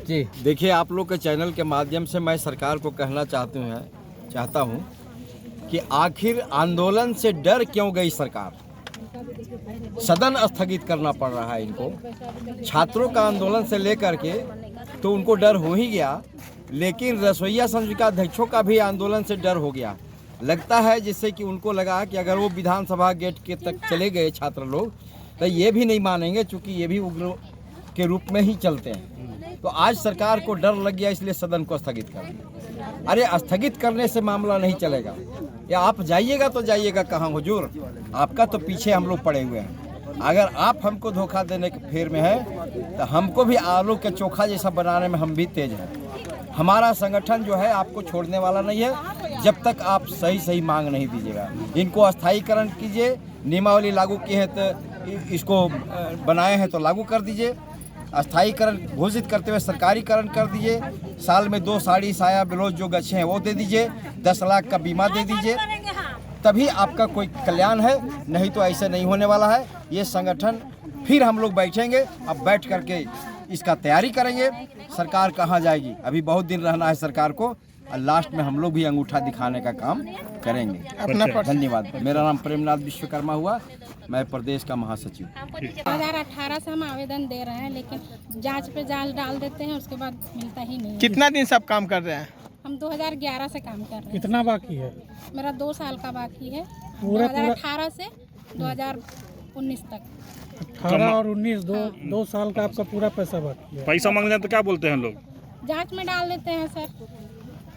जी देखिए, आप लोग के चैनल के माध्यम से मैं सरकार को कहना चाहता हूँ कि आखिर आंदोलन से डर क्यों गई सरकार। सदन स्थगित करना पड़ रहा है इनको। छात्रों का आंदोलन से लेकर के तो उनको डर हो ही गया, लेकिन रसोइया संघ का अध्यक्षों का भी आंदोलन से डर हो गया। लगता है जिससे कि उनको लगा कि अगर वो विधानसभा गेट के तक चले गए छात्र लोग तो ये भी नहीं मानेंगे, चूँकि ये भी उग्र के रूप में ही चलते हैं। तो आज सरकार को डर लग गया, इसलिए सदन को स्थगित कर दिया। अरे स्थगित करने से मामला नहीं चलेगा, या आप जाइएगा तो जाइएगा कहाँ हुजूर, आपका तो पीछे हम लोग पड़े हुए हैं। अगर आप हमको धोखा देने के फेर में है तो हमको भी आलू के चोखा जैसा बनाने में हम भी तेज हैं। हमारा संगठन जो है आपको छोड़ने वाला नहीं है जब तक आप सही मांग नहीं दीजिएगा। इनको अस्थायीकरण कीजिए, नियमावली लागू की है तो इसको बनाए हैं तो लागू कर दीजिए, अस्थायीकरण घोषित करते हुए सरकारीकरण कर दीजिए, साल में 2 साड़ी साया ब्लाउज जो गच्छे हैं वो दे दीजिए, 10 लाख का बीमा दे दीजिए, तभी आपका कोई कल्याण है। नहीं तो ऐसे नहीं होने वाला है। ये संगठन फिर हम लोग बैठेंगे, अब बैठ करके इसका तैयारी करेंगे। सरकार कहाँ जाएगी, अभी बहुत दिन रहना है सरकार को, और लास्ट में हम लोग भी अंगूठा दिखाने का काम करेंगे। अपना धन्यवाद। मेरा नाम प्रेमनाथ विश्वकर्मा हुआ, मैं प्रदेश का महासचिव। 2018 से हम आवेदन दे रहे हैं, लेकिन जांच पे जांच डाल देते हैं, उसके बाद मिलता ही नहीं। कितना दिन से आप काम कर रहे हैं? हम 2011 से काम कर रहे हैं। कितना बाकी है? मेरा 2 साल का बाकी है। पूरा 2018 से 2019 तक। 18 और 19 दो साल का आपका पूरा पैसा बाकी है। पैसा मांगने तो क्या बोलते हैं लोग? जांच में डाल देते हैं सर।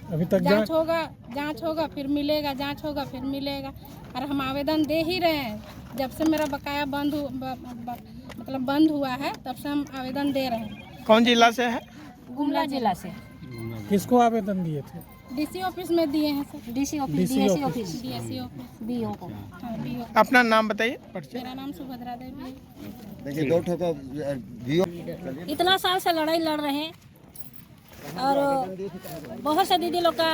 अभी तक जांच होगा फिर मिलेगा, जांच होगा फिर मिलेगा। और हम आवेदन दे ही रहे हैं, जब से मेरा बकाया बंद हुआ है तब से हम आवेदन दे रहे हैं। कौन जिला से है? गुमला जिला से। किसको आवेदन दिए थे? डीसी ऑफिस में दिए हैं sir. DC office DSC office BO को। हाँ, बीओ। अपना नाम बताइए। मेरा नाम सुभद्रा देवी है। देखिए, 2 ठो तो इतना साल से लड़ाई लड़ रहे हैं और बहुत से दीदी लोग का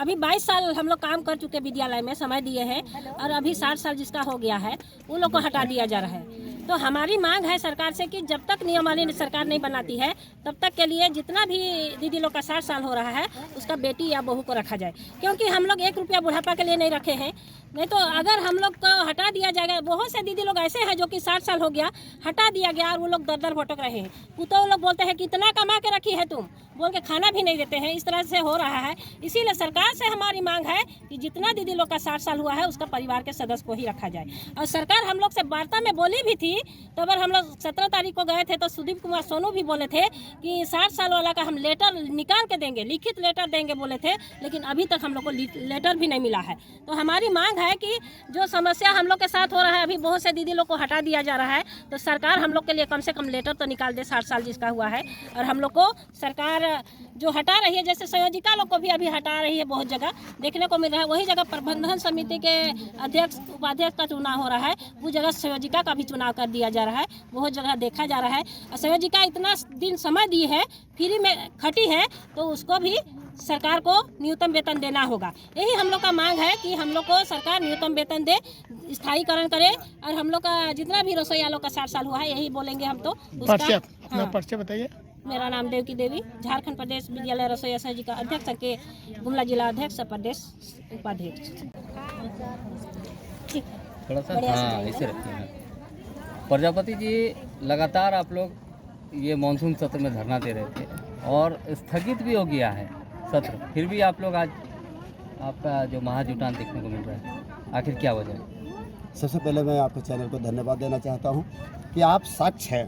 अभी 22 साल हम लोग काम कर चुके विद्यालय में, समय दिए हैं, और अभी 60 साल जिसका हो गया है उन लोग को हटा दिया जा रहा है। तो हमारी मांग है सरकार से कि जब तक नियमावली सरकार नहीं बनाती है तब तक के लिए जितना भी दीदी लोग का 60 साल हो रहा है उसका बेटी या बहू को रखा जाए, क्योंकि हम लोग 1 रुपया बुढ़ापा के लिए नहीं रखे हैं। नहीं तो अगर हम लोग को हटा दिया जाएगा, बहुत से दीदी लोग ऐसे हैं जो कि 60 साल हो गया, हटा दिया गया और वो लोग दर भटक रहे हैं। पुतौ लोग बोलते हैं कि इतना कमा के रखी है तुम, बोल के खाना भी नहीं देते हैं। इस तरह से हो रहा है। इसीलिए सरकार से हमारी मांग है कि जितना दीदी लोग का 60 साल हुआ है उसका परिवार के सदस्य को ही रखा जाए। और सरकार हम लोग से वार्ता में बोली भी थी, तो अगर हम लोग 17 तारीख को गए थे तो सुदीप कुमार सोनू भी बोले थे कि 60 साल वाला का हम लेटर निकाल के देंगे, लिखित लेटर देंगे बोले थे, लेकिन अभी तक हम लोग को लेटर भी नहीं मिला है। तो हमारी मांग है कि जो समस्या हम लोग के साथ हो रहा है, अभी बहुत से दीदी लोग को हटा दिया जा रहा है, तो सरकार हम लोग के लिए कम से कम लेटर तो निकाल दे 60 साल जिसका हुआ है। और हम लोग को सरकार जो हटा रही है, जैसे संयोजिका लोग को भी अभी हटा रही है, बहुत जगह देखने को मिल रहा है। वही जगह प्रबंधन समिति के अध्यक्ष उपाध्यक्ष का चुनाव हो रहा है, वो जगह संयोजिका का भी चुनाव कर दिया जा रहा है, बहुत जगह देखा जा रहा है। और संयोजिका इतना दिन समय दी है, फ्री में खटी है, तो उसको भी सरकार को न्यूनतम वेतन देना होगा। यही हम लोग का मांग है कि हम लोग को सरकार न्यूनतम वेतन दे, स्थायीकरण करे, और हम लोग का जितना भी रसोइया लोग का 60 साल हुआ है यही बोलेंगे हम तो उसका। हाँ। परिचय बताइए। मेरा नाम देवकी देवी, झारखंड प्रदेश विद्यालय रसोइया संघ का अध्यक्ष के गुमला जिला अध्यक्ष, प्रदेश उपाध्यक्ष। ठीक है, थोड़ा सा हाँ इसे रखते हैं। प्रजापति जी, लगातार आप लोग ये मानसून सत्र में धरना दे रहे थे और स्थगित भी हो गया है सत्र, फिर भी आप लोग आज आपका जो महाजुटान देखने को मिल रहा है, आखिर क्या वजह है? सबसे पहले मैं आपके चैनल को धन्यवाद देना चाहता हूं कि आप सच हैं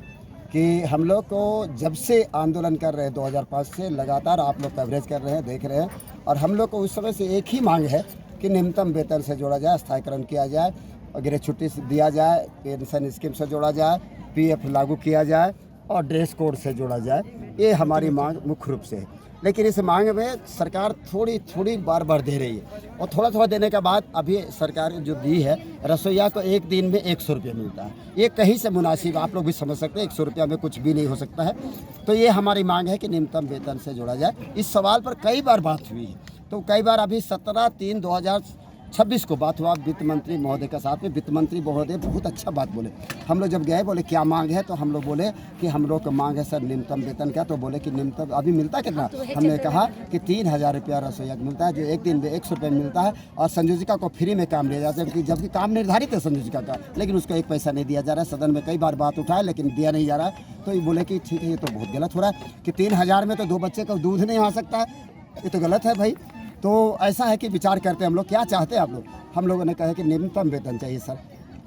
कि हम लोग को जब से आंदोलन कर रहे हैं 2005 से लगातार आप लोग कवरेज कर रहे हैं, देख रहे हैं। और हम लोग को उस समय से एक ही मांग है कि न्यूनतम वेतन से जोड़ा जाए, स्थायीकरण किया जाए, वगैरह छुट्टी दिया जाए, पेंशन स्कीम से जोड़ा जाए, पीएफ लागू किया जाए और ड्रेस कोड से जोड़ा जाए। ये हमारी मांग मुख्य रूप से है। लेकिन इस मांग में सरकार थोड़ी बार दे रही है, और थोड़ा देने के बाद अभी सरकार जो दी है, रसोइया को एक दिन में 100 रुपये मिलता है। ये कहीं से मुनासिब, आप लोग भी समझ सकते हैं, 100 रुपया में कुछ भी नहीं हो सकता है। तो ये हमारी मांग है कि न्यूनतम वेतन से जोड़ा जाए। इस सवाल पर कई बार बात हुई है, तो कई बार अभी 17/3/2000 26 को बात हुआ वित्त मंत्री महोदय के साथ में। वित्त मंत्री महोदय बहुत अच्छा बात बोले। हम लोग जब गए बोले क्या मांग है, तो हम लोग बोले कि हम लोग का मांग है सर न्यूनतम वेतन का। तो बोले कि न्यूनतम अभी मिलता कितना? हमने कहा कि 3000 रुपया रसोईया मिलता है, जो एक दिन में 100 रुपये मिलता है, और संयोजिका को फ्री में काम दिया जाता है, जबकि काम निर्धारित है संयोजिका का, लेकिन उसको एक पैसा नहीं दिया जा रहा है। सदन में कई बार बात उठाए लेकिन दिया नहीं जा रहा है। तो ये बोले कि ठीक है, ये तो बहुत गलत हो रहा है कि 3000 में तो 2 बच्चे का दूध नहीं आ सकता है, ये तो गलत है भाई। तो ऐसा है कि विचार करते हैं हम लोग, क्या चाहते हैं आप लोग? हम लोगों ने कहा कि न्यूनतम वेतन चाहिए सर।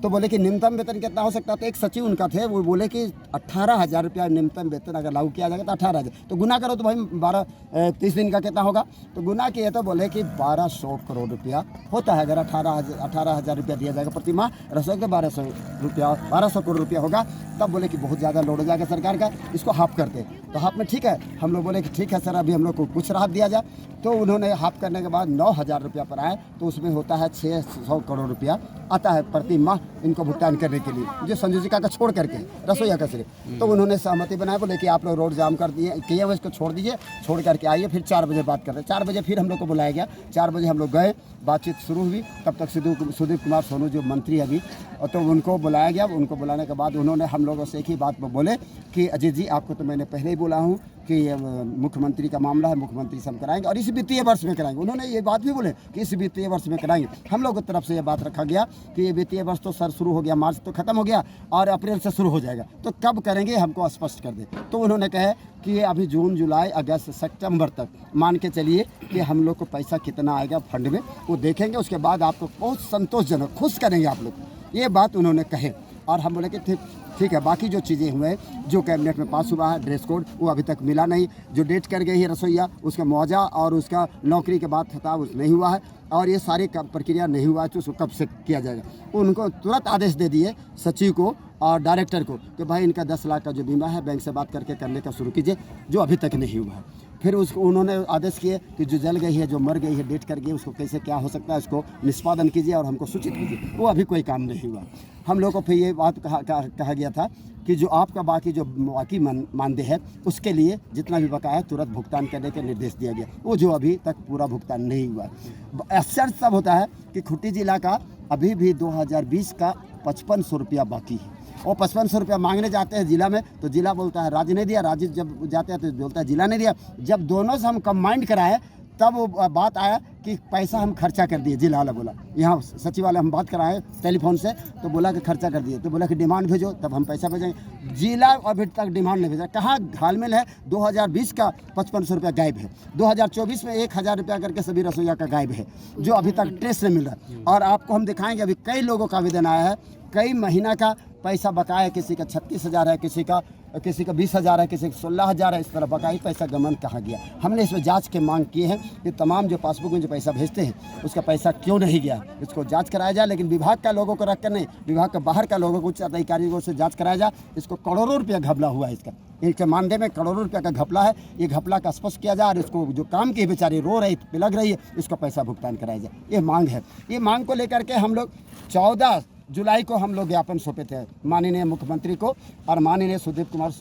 तो बोले कि न्यूनतम वेतन कितना हो सकता है? तो एक सचिव उनका थे, वो बोले कि 18,000 रुपया न्यूनतम वेतन अगर लागू किया जाएगा तो 18,000, तो गुना करो तो भाई 30 दिन का कितना होगा? तो गुना किए तो बोले कि 1200 करोड़ रुपया होता है। अगर 18,000 रुपया दिया जाएगा प्रति माह, रसोई का 1200 करोड़ रुपया होगा, तब बोले कि बहुत ज़्यादा लोड हो जाएगा सरकार का, इसको हाफ करते। तो हाफ में ठीक है, हम लोग बोले कि ठीक है सर, अभी हम लोग को कुछ राहत दिया जाए। तो उन्होंने हाफ करने के बाद 9,000 रुपया पर आए, तो उसमें होता है 600 करोड़ रुपया आता है प्रति माह इनको भुगतान करने के लिए, जो संयोजिका का छोड़ करके रसोईया का सिर्फ। तो उन्होंने सहमति बनाया, बोले कि आप लोग रोड जाम कर दिए किए हुए, इसको छोड़ दीजिए, छोड़ करके आइए, फिर 4 बजे बात करते हैं। 4 बजे फिर हम लोग को बुलाया गया, 4 बजे हम लोग गए, बातचीत शुरू हुई। तब तक सुदीप कुमार सोनू जो मंत्री अभी, तो उनको बुलाया गया। उनको बुलाने के बाद उन्होंने हम लोगों से एक ही बात बोले कि अजीत जी, आपको तो मैंने पहले ही बोला हूँ कि मुख्यमंत्री का मामला है, मुख्यमंत्री से हम कराएंगे और इस वित्तीय वर्ष में कराएंगे। उन्होंने ये बात भी बोले कि इस वित्तीय वर्ष में कराएंगे। हम लोगों की तरफ से ये बात रखा गया कि ये वित्तीय वर्ष तो सर शुरू हो गया, मार्च तो खत्म हो गया और अप्रैल से शुरू हो जाएगा, तो कब करेंगे हमको स्पष्ट कर दे। तो उन्होंने कहा कि ये अभी जून, जुलाई, अगस्त, सितंबर तक मान के चलिए कि हम लोग को पैसा कितना आएगा फंड में, वो देखेंगे, उसके बाद आपको बहुत संतोषजनक खुश करेंगे आप लोग, ये बात उन्होंने कहे। और हम बोले कि ठीक है, बाकी जो चीज़ें हुए, जो कैबिनेट में पास हुआ है ड्रेस कोड, वो अभी तक मिला नहीं। जो डेट कर गई है रसोईया, उसका मुआवजा और उसका नौकरी के बाद खिताब नहीं हुआ है, और ये सारी प्रक्रिया नहीं हुआ है, तो उसको कब से किया जाएगा। उनको तुरंत आदेश दे दिए सचिव को और डायरेक्टर को कि भाई इनका 10 लाख का जो बीमा है बैंक से बात करके करने का शुरू कीजिए, जो अभी तक नहीं हुआ है। फिर उसको उन्होंने आदेश किए कि जो जल गई है, जो मर गई है, डेट कर गई, उसको कैसे क्या हो सकता है, इसको निष्पादन कीजिए और हमको सूचित कीजिए। वो अभी कोई काम नहीं हुआ। हम लोग को फिर ये बात कहा गया था कि जो आपका बाकी मानदेय है, उसके लिए जितना भी बकाया है तुरंत भुगतान करने के निर्देश दिया गया, वो जो अभी तक पूरा भुगतान नहीं हुआ। आश्चर्य तब होता है कि खूंटी जिला का अभी भी 2020 का 5500 रुपया बाकी है। वो 5500 रुपया मांगने जाते हैं जिला में, तो जिला बोलता है राज्य नहीं दिया, राज्य जब जाते हैं तो बोलता है जिला नहीं दिया। जब दोनों से हम कंबाइंड कराए, तब वो बात आया कि पैसा हम खर्चा कर दिए। जिला वाला बोला, यहाँ सचिवालय हम बात कराए टेलीफोन से, तो बोला कि खर्चा कर दिए। तो बोला कि डिमांड भेजो, तब हम पैसा भेजेंगे। जिला अभी तक डिमांड नहीं भेजा। कहाँ घालमेल है? 2020 का 5500 रुपया गायब है, 2024 में 1000 रुपया करके सभी रसोईया का गायब है, जो अभी तक ट्रेस नहीं मिल रहा है। और आपको हम दिखाएंगे, अभी कई लोगों का आवेदन आया है, कई महीना का पैसा बकाया है, किसी का 36,000 है, किसी का 20,000 है, किसी का 16,000 है। इस तरह बकाई पैसा गमन कहाँ गया? हमने इसमें जांच के मांग किए हैं कि तमाम जो पासबुक में जो पैसा भेजते हैं उसका पैसा क्यों नहीं गया, इसको जांच कराया जाए। लेकिन विभाग का लोगों को रखकर नहीं, विभाग के बाहर का लोगों को, उच्च अधिकारियों से जाँच कराया जाए। इसको करोड़ों रुपया घपला हुआ है, इसका मानदेय में करोड़ों रुपया का घपला है। ये घपला का स्पष्ट किया जाए और इसको जो काम की बेचारी रो रही पिलक रही है, इसको पैसा भुगतान कराया जाए, ये मांग है। ये मांग को लेकर के हम लोग 14 जुलाई को हम लोग ज्ञापन सौंपे थे माननीय मुख्यमंत्री को और माननीय सुदीप कुमार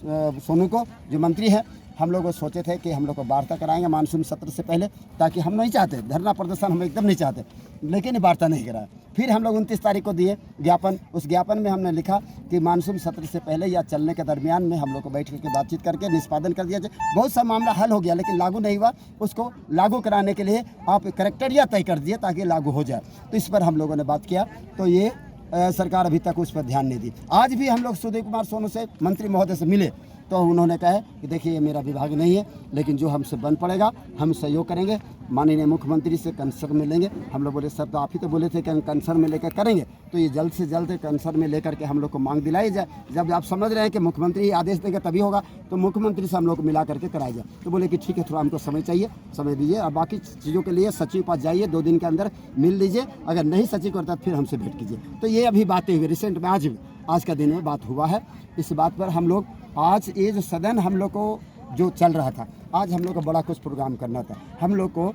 सोनू को, जो मंत्री हैं। हम लोग सोचे थे कि हम लोग को वार्ता कराएंगे मानसून सत्र से पहले, ताकि हम नहीं चाहते धरना प्रदर्शन, हम एकदम नहीं चाहते, लेकिन वार्ता नहीं कराया। फिर हम लोग 29 तारीख को दिए ज्ञापन। उस ज्ञापन में हमने लिखा कि मानसून सत्र से पहले या चलने के दरमियान में हम लोग को बैठ करके बातचीत करके निष्पादन कर दिया जाए। बहुत सा मामला हल हो गया, लेकिन लागू नहीं हुआ। उसको लागू कराने के लिए आप क्राइटेरिया तय कर दिए ताकि लागू हो जाए। तो इस पर हम लोगों ने बात किया, तो ये सरकार अभी तक उस पर ध्यान नहीं दी। आज भी हम लोग सुदीप कुमार सोनू से, मंत्री महोदय से मिले, तो उन्होंने कहा कि देखिए ये मेरा विभाग नहीं है, लेकिन जो हमसे बन पड़ेगा हम सहयोग करेंगे। माननीय मुख्यमंत्री से कंसर्न में लेंगे। हम लोग बोले सर तो आप ही तो बोले थे कि कंसर्न में लेकर करेंगे, तो ये जल्द से जल्द कंसर्न में लेकर के हम लोग को मांग दिलाई जाए। जब आप समझ रहे हैं कि मुख्यमंत्री आदेश देंगे तभी होगा, तो मुख्यमंत्री से हम लोग को मिला करके कराया जाए। तो बोले कि ठीक है, थोड़ा हमको समय चाहिए, समय दीजिए और बाकी चीज़ों के लिए सचिव पास जाइए, 2 दिन के अंदर मिल लीजिए। अगर नहीं सचिव करता फिर हमसे भेंट कीजिए। तो ये अभी बातें हुई रिसेंट में, आज का दिन में बात हुआ है। इस बात पर हम लोग आज ये जो सदन हम लोग को जो चल रहा था, आज हम लोग को बड़ा कुछ प्रोग्राम करना था। हम लोग को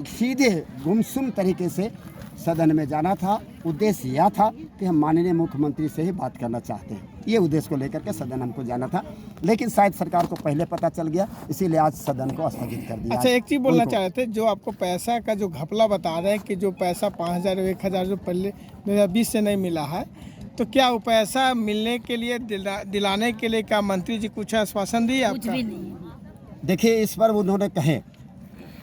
सीधे गुमसुम तरीके से सदन में जाना था। उद्देश्य यह था कि हम माननीय मुख्यमंत्री से ही बात करना चाहते हैं। ये उद्देश्य को लेकर के सदन हमको जाना था, लेकिन शायद सरकार को पहले पता चल गया, इसीलिए आज सदन को स्थगित कर दिया। अच्छा, एक चीज़ बोलना चाह रहे थे, जो आपको पैसा का जो घपला बता रहे हैं कि जो पैसा 5,000 और 1,000 जो पहले 2020 से नहीं मिला है, तो क्या वो पैसा मिलने के लिए दिलाने के लिए क्या मंत्री जी कुछ आश्वासन दिए आपका? देखिए, इस पर उन्होंने कहे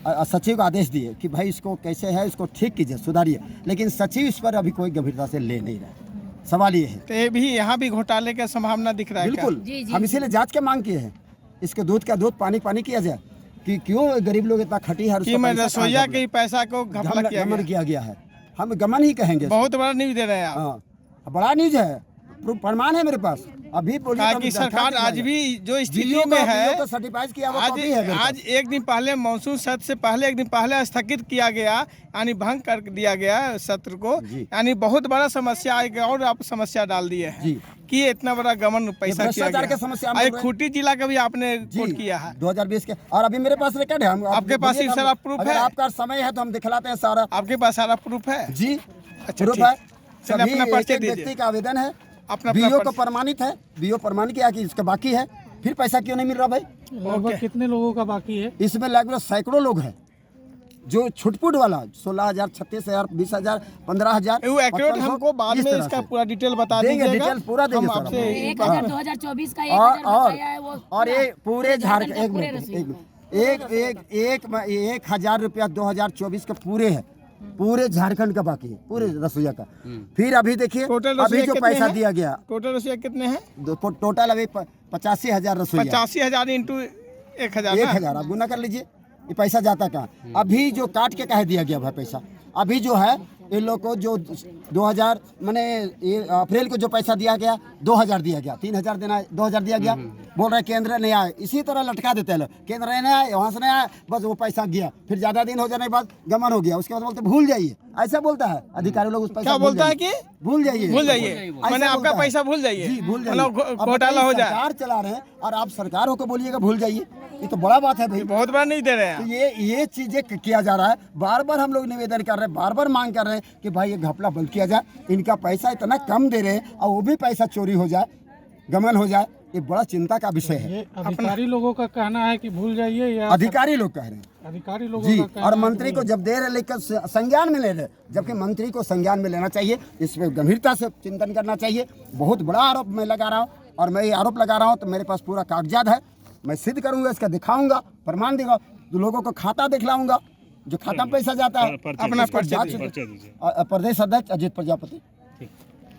सचिव को आदेश दिए कि भाई इसको कैसे है, इसको ठीक कीजिए, सुधारिए, लेकिन सचिव इस पर अभी कोई गंभीरता से ले नहीं रहा। सवाल ये है, तो ये भी यहाँ भी घोटाले का संभावना दिख रहा है क्या? बिल्कुल। हम इसीलिए जांच की मांग किए हैं, इसके दूध का दूध पानी पानी किया जाए कि क्यों गरीब लोग इतना खटी है, कि मैं रसोईया के पैसा को घपला किया गया है। हम गमन ही कहेंगे, बहुत बड़ा न्यूज दे रहे हैं आप। हाँ, बड़ा न्यूज है, प्रमाण है मेरे पास। अभी कि सरकार आज भी जो स्थिति में है, तो सर्टिफाइड किया हुआ आज कॉपी है मेरे पास। आज एक दिन पहले मानसून सत्र से पहले एक दिन पहले स्थगित किया गया, यानी भंग कर दिया गया सत्र को, यानी बहुत बड़ा समस्या आएगा और आप समस्या डाल दिए हैं कि इतना बड़ा गमन पैसा किया गया। समस्या खूंटी जिला का भी आपने कोट किया है 2020 के, और अभी मेरे पास रिकॉर्ड है। आपके पास ही सारा प्रूफ है? आपका समय है तो हम दिखलाते हैं सारा। आपके पास सारा प्रूफ है? जी, अच्छा, प्रूफ है। सभी अपना व्यक्ति का आवेदन है, अपना बीओ को प्रमाणित है, बीओ प्रमाणित किया कि इसका बाकी है, फिर पैसा क्यों नहीं मिल रहा भाई? लगभग कितने लोगों का बाकी है? इसमें लगभग सैकड़ों लोग हैं जो छुटपुट वाला 16,000, 36,000, 20,000, 15,000। वो एक्यूरेट हमको बाद में इसका पूरा डिटेल बता दीजिएगा। डिटेल पूरा देंगे हम आपसे 2024 का 1,000 और ये पूरे झारखंड 1,000 रुपया 2024 के पूरे है, पूरे झारखंड का बाकी है, पूरे रसोईया का। फिर अभी देखिए, अभी जो पैसा दिया गया, टोटल रसोईया कितने हैं? टोटल अभी 85,000 रसोईया। 85,000 इंटू 1,000 1,000 आप गुना कर लीजिए, ये पैसा जाता कहाँ? अभी जो काट के कहे दिया गया भाई पैसा, अभी जो है इन लोग को जो 2000 मैंने अप्रैल को जो पैसा दिया गया 2,000 दिया गया, 3,000 देना है, 2,000 दिया गया। बोल रहे केंद्र नहीं आए, इसी तरह लटका देते हैं लोग, केंद्र नहीं आए, वहाँ से नहीं आए, बस वो पैसा गया, फिर ज्यादा दिन हो जाने के बाद गमन हो गया, उसके बाद बोलते भूल जाइए, ऐसा बोलता है अधिकारी लोग। उस पैसा बोलता है कि भूल जाइए, मैंने आपका पैसा भूल जाइए, जी भूल जाइए, घोटाला हो जाए। सरकार चला रहे हैं और आप सरकार होकर बोलिएगा भूल जाइए, ये तो बड़ा बात है भाई, बहुत बार नहीं दे रहे हैं। तो ये चीजें किया जा रहा है, बार बार हम लोग निवेदन कर रहे हैं, बार बार मांग कर रहे हैं कि भाई ये घपला बंद किया जाए, इनका पैसा इतना कम दे रहे हैं और वो भी पैसा चोरी हो जाए, गमन हो जाए, ये बड़ा चिंता का विषय है। अधिकारी लोगों का कहना है कि भूल जाइए, या अधिकारी लोग कह रहे हैं, अधिकारी लोगों जी, का कहना और है मंत्री को जब दे रहे लेकर संज्ञान में ले रहे, जबकि मंत्री को संज्ञान में लेना चाहिए, इस पर गंभीरता से चिंतन करना चाहिए। बहुत बड़ा आरोप मैं लगा रहा हूँ, और मैं ये आरोप लगा रहा हूँ तो मेरे पास पूरा कागजात है, मैं सिद्ध करूंगा, इसका दिखाऊंगा, प्रमाण दूंगा, तो लोगों को खाता दिखलाऊंगा, जो खाता में पैसा जाता है। अपना प्रदेश अध्यक्ष अजित प्रजापति।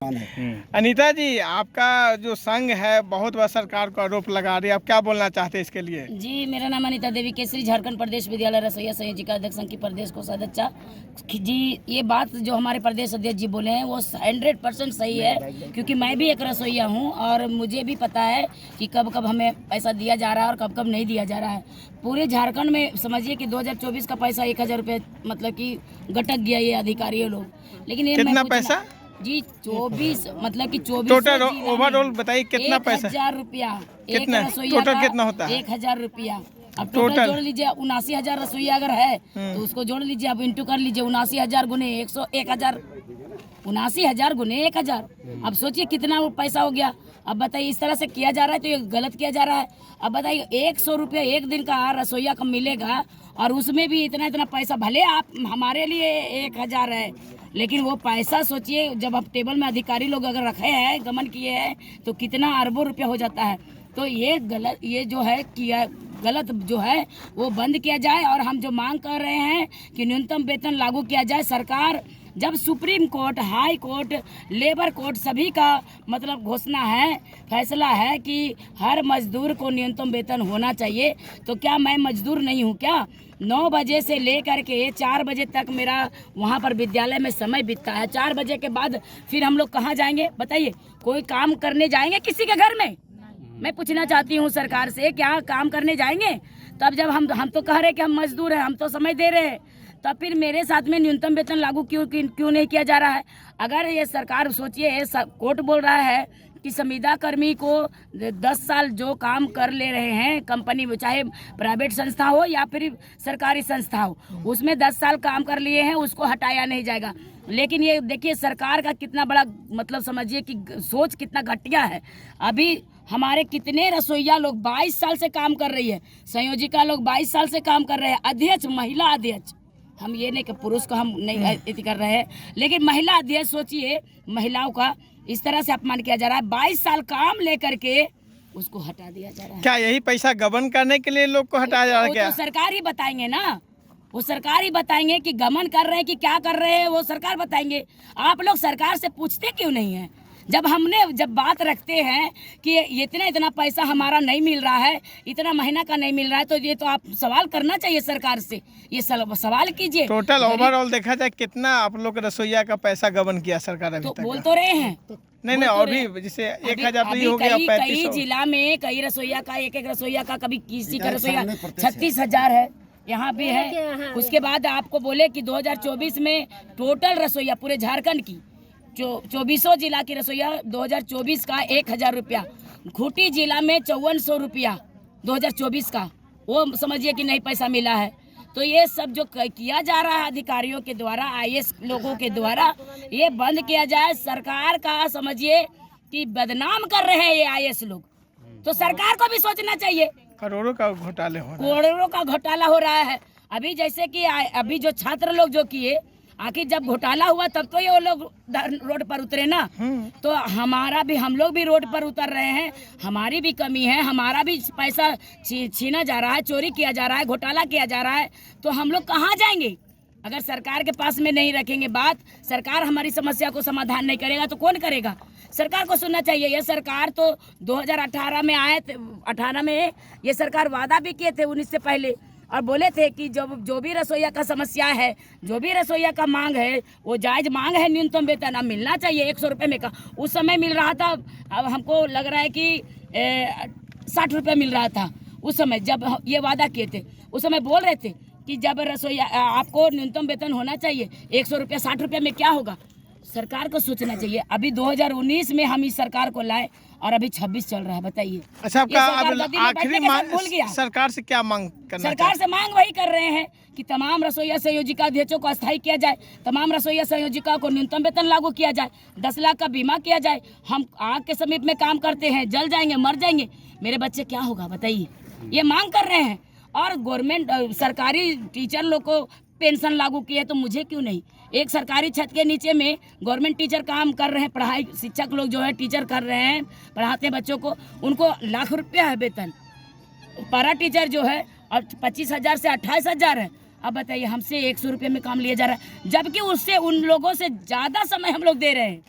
अनीता जी, आपका जो संघ है बहुत बड़ा सरकार को आरोप लगा रही है, आप क्या बोलना चाहते हैं इसके लिए? जी, मेरा नाम अनीता देवी केसरी, झारखंड प्रदेश विद्यालय रसोईया संयोजिका अध्यक्ष संघ की प्रदेश कोषाध्यक्षा जी। ये बात जो हमारे प्रदेश अध्यक्ष जी बोले हैं वो 100% सही है, क्योंकि मैं भी एक रसोईया हूँ और मुझे भी पता है कि कब कब हमें पैसा दिया जा रहा है और कब कब नहीं दिया जा रहा है। पूरे झारखंड में समझिए कि 2024 का पैसा 1,000 रुपये मतलब कि गटक गया ये अधिकारी लोग। लेकिन ये कितना पैसा जी? 24 मतलब कि 24 टोटल ओवरऑल बताइए कितना पैसा? 1,000 रुपया। कितना टोटल कितना होता है? 1,000 रुपया। अब टोटल जोड़ लीजिए, 79,000 रसोईया अगर है तो उसको जोड़ लीजिए, अब इंटू कर लीजिए, 79,000 गुने 1,000, 79,000 गुने 1,000। अब सोचिए कितना वो पैसा हो गया। अब बताइए, इस तरह से किया जा रहा है तो ये गलत किया जा रहा है। अब बताइए 100 रुपया एक दिन का रसोईया का मिलेगा और उसमें भी इतना इतना पैसा, भले आप हमारे लिए 1,000 है, लेकिन वो पैसा सोचिए जब आप टेबल में अधिकारी लोग अगर रखे हैं, गमन किए हैं, तो कितना अरबों रुपया हो जाता है। तो ये गलत, ये जो है किया गलत जो है वो बंद किया जाए। और हम जो मांग कर रहे हैं कि न्यूनतम वेतन लागू किया जाए। सरकार जब supreme court, high court, labour court सभी का मतलब घोषणा है, फैसला है कि हर मजदूर को न्यूनतम वेतन होना चाहिए, तो क्या मैं मजदूर नहीं हूँ क्या? 9 बजे से लेकर के 4 बजे तक मेरा वहाँ पर विद्यालय में समय बीतता है। 4 बजे के बाद फिर हम लोग कहाँ जाएंगे बताइए? कोई काम करने जाएंगे किसी के घर में? मैं पूछना चाहती हूँ सरकार से, क्या काम करने जाएंगे? तब जब हम तो कह रहे कि हम मजदूर हैं, हम तो समय दे रहे हैं, तब फिर मेरे साथ में न्यूनतम वेतन लागू क्यों नहीं किया जा रहा है? अगर ये सरकार सोचिए, कोर्ट बोल रहा है कि संविदा कर्मी को 10 साल जो काम कर ले रहे हैं कंपनी में, चाहे प्राइवेट संस्था हो या फिर सरकारी संस्था हो, उसमें 10 साल काम कर लिए हैं, उसको हटाया नहीं जाएगा। लेकिन ये देखिए सरकार का कितना बड़ा मतलब समझिए कि सोच कितना घटिया है। अभी हमारे कितने रसोइया लोग 22 साल से काम कर रही है, संयोजिका लोग 22 साल से काम कर रहे हैं, अध्यक्ष महिला अध्यक्ष, हम ये नहीं कि पुरुष को हम नहीं इति कर रहे हैं, लेकिन महिला अध्यक्ष सोचिए महिलाओं का इस तरह से अपमान किया जा रहा है। 22 साल काम लेकर के उसको हटा दिया जा रहा है। क्या यही पैसा गबन करने के लिए लोग को हटाया जा रहा है वो क्या? तो सरकार ही बताएंगे ना, वो सरकार ही बताएंगे कि गमन कर रहे हैं कि क्या कर रहे हैं, वो सरकार बताएंगे। आप लोग सरकार से पूछते क्यों नहीं है? जब बात रखते हैं कि इतना पैसा हमारा नहीं मिल रहा है, इतना महीना का नहीं मिल रहा है, तो ये तो आप सवाल करना चाहिए सरकार से, ये सवाल कीजिए। टोटल ओवरऑल देखा जाए कितना आप लोग रसोईया का पैसा गबन किया सरकार अभी तो तक? बोल तो रहे हैं। नहीं अभी जैसे 1000 तो ये हो गया, कई 3500 जिला में कई रसोईया का एक रसोईया का, कभी किसी का रसोईया 36,000 है, यहाँ भी है। उसके बाद आपको बोले कि 2024 में टोटल रसोईया पूरे झारखंड की 24 जिला की रसोईया 2024 का 1000 रुपया, खूंटी जिला में 5400 रुपया 2024 का, वो समझिए कि नहीं पैसा मिला है। तो ये सब जो किया जा रहा है अधिकारियों के द्वारा, IAS लोगों के द्वारा, ये बंद किया जाए। सरकार का समझिए कि बदनाम कर रहे हैं ये IAS लोग, तो सरकार को भी सोचना चाहिए। करोड़ों का घोटाले हो रहा है। करोड़ों का घोटाला हो रहा है। अभी जैसे कि अभी जो छात्र लोग जो किए, आखिर जब घोटाला हुआ तब तो ये लोग रोड पर उतरे ना, तो हम लोग भी रोड पर उतर रहे हैं। हमारी भी कमी है, हमारा भी पैसा छीना जा रहा है, चोरी किया जा रहा है, घोटाला किया जा रहा है, तो हम लोग कहाँ जाएंगे? अगर सरकार के पास में नहीं रखेंगे बात, सरकार हमारी समस्या को समाधान नहीं करेगा तो कौन करेगा? सरकार को सुनना चाहिए। ये सरकार तो 2018 में आए थे, 18 में ये सरकार वादा भी किए थे 19 से पहले, और बोले थे कि जो भी रसोईया का समस्या है, जो भी रसोईया का मांग है, वो जायज मांग है, न्यूनतम वेतन अब मिलना चाहिए 100 रुपये में का। उस समय मिल रहा था, अब हमको लग रहा है कि 60 रुपये मिल रहा था उस समय जब ये वादा किए थे। उस समय बोल रहे थे कि जब रसोईया आपको न्यूनतम वेतन होना चाहिए 100 रुपये, 60 रुपये में क्या होगा? सरकार को सोचना चाहिए। अभी 2019 में हम इस सरकार को लाए और अभी 26 चल रहा है, बताइए। अच्छा, आपका आखिरी मांग सरकार से क्या मांग करना? सरकार से मांग वही कर रहे हैं कि तमाम रसोईया संयोजिका अध्यक्षों को अस्थायी किया जाए, तमाम रसोईया संयोजिका को न्यूनतम वेतन लागू किया जाए, 10 लाख का बीमा किया जाए। हम आग के समीप में काम करते हैं, जल जाएंगे, मर जाएंगे, मेरे बच्चे क्या होगा बताइए? ये मांग कर रहे हैं। और गवर्नमेंट सरकारी टीचर लोग को पेंशन लागू की है, तो मुझे क्यों नहीं? एक सरकारी छत के नीचे में गवर्नमेंट टीचर काम कर रहे हैं, पढ़ाई शिक्षक लोग जो है टीचर कर रहे हैं, पढ़ाते हैं बच्चों को, उनको लाख रुपया है वेतन। पैरा टीचर जो है और 25,000 से 28,000 है। अब बताइए, हमसे 100 रुपये में काम लिया जा रहा है, जबकि उससे उन लोगों से ज़्यादा समय हम लोग दे रहे हैं,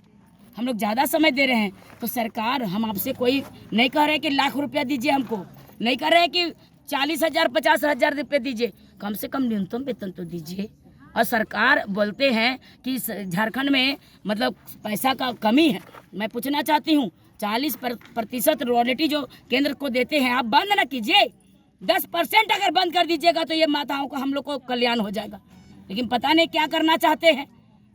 हम लोग ज़्यादा समय दे रहे हैं। तो सरकार, हम आपसे कोई नहीं कह रहे कि लाख रुपया दीजिए, हमको नहीं कह रहे कि 40,000 50,000 रुपये दीजिए, कम से कम न्यूनतम वेतन तो दीजिए। और सरकार बोलते हैं कि झारखंड में मतलब पैसा का कमी है। मैं पूछना चाहती हूँ, 40% रॉयल्टी जो केंद्र को देते हैं, आप बंद ना कीजिए। 10% अगर बंद कर दीजिएगा तो ये माताओं का, हम लोग को कल्याण हो जाएगा। लेकिन पता नहीं क्या करना चाहते हैं।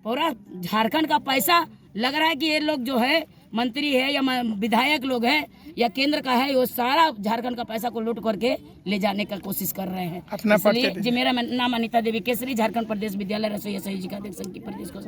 पूरा झारखंड का पैसा लग रहा है कि ये लोग जो है मंत्री है या विधायक लोग हैं या केंद्र का है, वो सारा झारखंड का पैसा को लूट करके ले जाने का कोशिश कर रहे हैं। इसलिए जी, मेरा नाम अनिता देवी केसरी, झारखंड प्रदेश विद्यालय रसोईया संयोजिका अध्यक्ष संघ की प्रदेश को